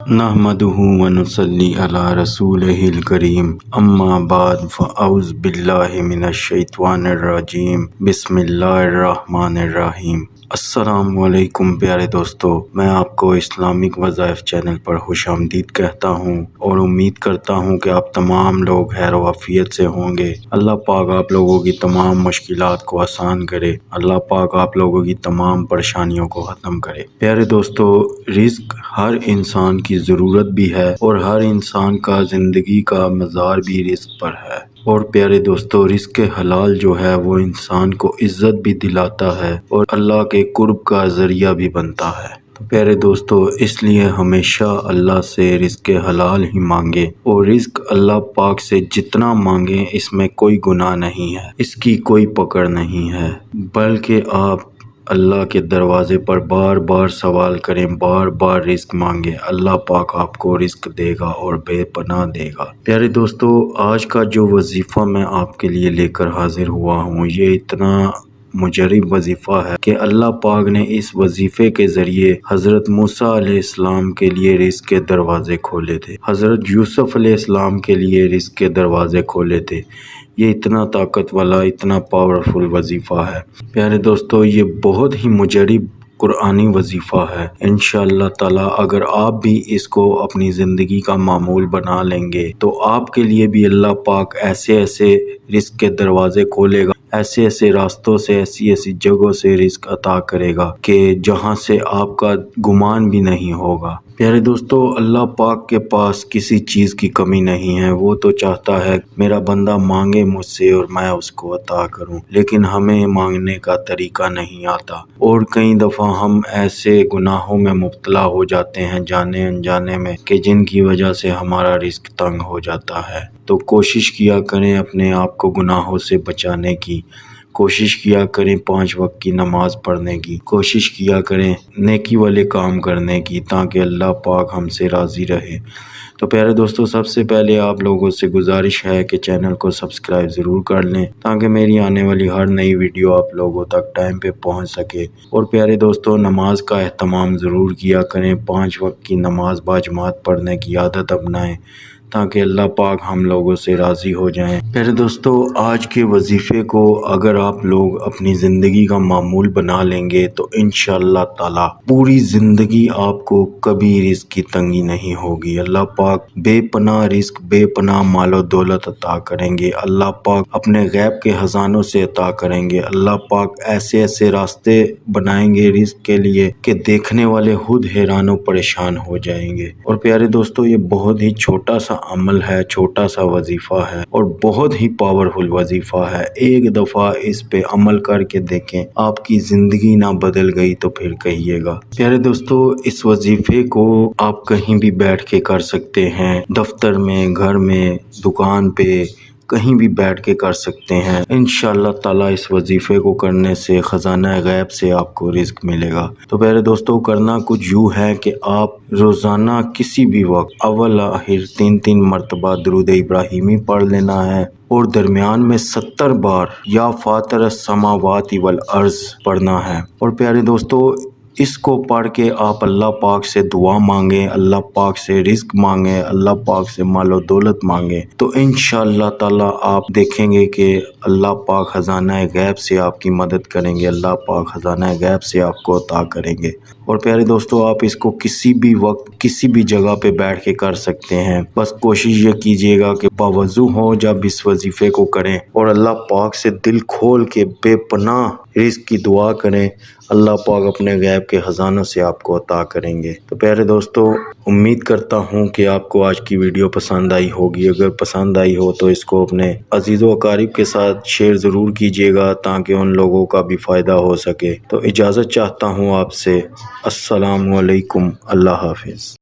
نحمدہ ونصلی علی رسولہ الکریم اما بعد فاعوذ باللہ من الشیطان الرجیم بسم اللہ الرحمن الرحیم۔ السلام علیکم پیارے دوستو، میں آپ کو اسلامک وظائف چینل پر خوش آمدید کہتا ہوں اور امید کرتا ہوں کہ آپ تمام لوگ خیر و عافیت سے ہوں گے۔ اللہ پاک آپ لوگوں کی تمام مشکلات کو آسان کرے، اللہ پاک آپ لوگوں کی تمام پریشانیوں کو ختم کرے۔ پیارے دوستو، رزق ہر انسان کی ضرورت بھی ہے اور ہر انسان کا زندگی کا مزار بھی رزق پر ہے۔ اور پیارے دوستو، رزق حلال جو ہے وہ انسان کو عزت بھی دلاتا ہے اور اللہ کے قرب کا ذریعہ بھی بنتا ہے۔ تو پیارے دوستو، اس لیے ہمیشہ اللہ سے رزق حلال ہی مانگے اور رزق اللہ پاک سے جتنا مانگیں اس میں کوئی گناہ نہیں ہے، اس کی کوئی پکڑ نہیں ہے، بلکہ آپ اللہ کے دروازے پر بار بار سوال کریں، بار بار رزق مانگیں، اللہ پاک آپ کو رزق دے گا اور بے پناہ دے گا۔ پیارے دوستو، آج کا جو وظیفہ میں آپ کے لیے لے کر حاضر ہوا ہوں، یہ اتنا مجرب وظیفہ ہے کہ اللہ پاک نے اس وظیفے کے ذریعے حضرت موسیٰ علیہ السلام کے لیے رزق کے دروازے کھولے تھے، حضرت یوسف علیہ السلام کے لیے رزق کے دروازے کھولے تھے۔ یہ اتنا طاقت والا، اتنا پاورفل وظیفہ ہے۔ پیارے دوستو، یہ بہت ہی مجرب قرآنی وظیفہ ہے۔ انشاءاللہ تعالی اگر آپ بھی اس کو اپنی زندگی کا معمول بنا لیں گے تو آپ کے لیے بھی اللہ پاک ایسے ایسے رزق کے دروازے کھولے گا، ایسے ایسے راستوں سے، ایسی ایسی جگہوں سے رزق عطا کرے گا کہ جہاں سے آپ کا گمان بھی نہیں ہوگا۔ پیارے دوستو، اللہ پاک کے پاس کسی چیز کی کمی نہیں ہے، وہ تو چاہتا ہے میرا بندہ مانگے مجھ سے اور میں اس کو عطا کروں، لیکن ہمیں مانگنے کا طریقہ نہیں آتا اور کئی دفعہ ہم ایسے گناہوں میں مبتلا ہو جاتے ہیں جانے انجانے میں کہ جن کی وجہ سے ہمارا رزق تنگ ہو جاتا ہے۔ تو کوشش کیا کریں اپنے آپ کو گناہوں سے بچانے کی، کوشش کیا کریں 5 وقت کی نماز پڑھنے کی، کوشش کیا کریں نیکی والے کام کرنے کی، تاکہ اللہ پاک ہم سے راضی رہے۔ تو پیارے دوستو، سب سے پہلے آپ لوگوں سے گزارش ہے کہ چینل کو سبسکرائب ضرور کر لیں تاکہ میری آنے والی ہر نئی ویڈیو آپ لوگوں تک ٹائم پہ پہنچ سکے۔ اور پیارے دوستو، نماز کا اہتمام ضرور کیا کریں، 5 وقت کی نماز باجماعت پڑھنے کی عادت اپنائیں تاکہ اللہ پاک ہم لوگوں سے راضی ہو جائیں۔ پیارے دوستو، آج کے وظیفے کو اگر آپ لوگ اپنی زندگی کا معمول بنا لیں گے تو انشاءاللہ تعالی پوری زندگی آپ کو کبھی رزق کی تنگی نہیں ہوگی۔ اللہ پاک بے پناہ رزق، بے پناہ مال و دولت عطا کریں گے، اللہ پاک اپنے غیب کے خزانوں سے عطا کریں گے، اللہ پاک ایسے ایسے راستے بنائیں گے رزق کے لیے کہ دیکھنے والے خود حیران و پریشان ہو جائیں گے۔ اور پیارے دوستو، یہ بہت ہی چھوٹا سا عمل ہے، چھوٹا سا وظیفہ ہے اور بہت ہی پاورفل وظیفہ ہے۔ ایک دفعہ اس پہ عمل کر کے دیکھیں، آپ کی زندگی نہ بدل گئی تو پھر کہیے گا۔ پیارے دوستو، اس وظیفے کو آپ کہیں بھی بیٹھ کے کر سکتے ہیں، دفتر میں، گھر میں، دکان پہ، کہیں بھی بیٹھ کے کر سکتے ہیں۔ انشاءاللہ تعالی اس وظیفے کو کرنے سے خزانہ غیب سے آپ کو رزق ملے گا۔ تو پیارے دوستو، کرنا کچھ یوں ہے کہ آپ روزانہ کسی بھی وقت اول آخر 3 مرتبہ درود ابراہیمی پڑھ لینا ہے اور درمیان میں 70 بار یا فاطر السماوات والارض پڑھنا ہے۔ اور پیارے دوستو، اس کو پڑھ کے آپ اللہ پاک سے دعا مانگیں، اللہ پاک سے رزق مانگیں، اللہ پاک سے مال و دولت مانگیں، تو انشاءاللہ تعالی آپ دیکھیں گے کہ اللہ پاک خزانہ غیب سے آپ کی مدد کریں گے، اللہ پاک خزانہ غیب سے آپ کو عطا کریں گے۔ اور پیارے دوستو، آپ اس کو کسی بھی وقت کسی بھی جگہ پہ بیٹھ کے کر سکتے ہیں، بس کوشش یہ کیجئے گا کہ باوضو ہو جب اس وظیفے کو کریں اور اللہ پاک سے دل کھول کے بے پناہ رزق کی دعا کریں، اللہ پاک اپنے غیب کے خزانوں سے آپ کو عطا کریں گے۔ تو پیارے دوستو، امید کرتا ہوں کہ آپ کو آج کی ویڈیو پسند آئی ہوگی۔ اگر پسند آئی ہو تو اس کو اپنے عزیز و اقارب کے ساتھ شیئر ضرور کیجیے گا تاکہ ان لوگوں کا بھی فائدہ ہو سکے۔ تو اجازت چاہتا ہوں آپ سے، السلام علیکم، اللہ حافظ۔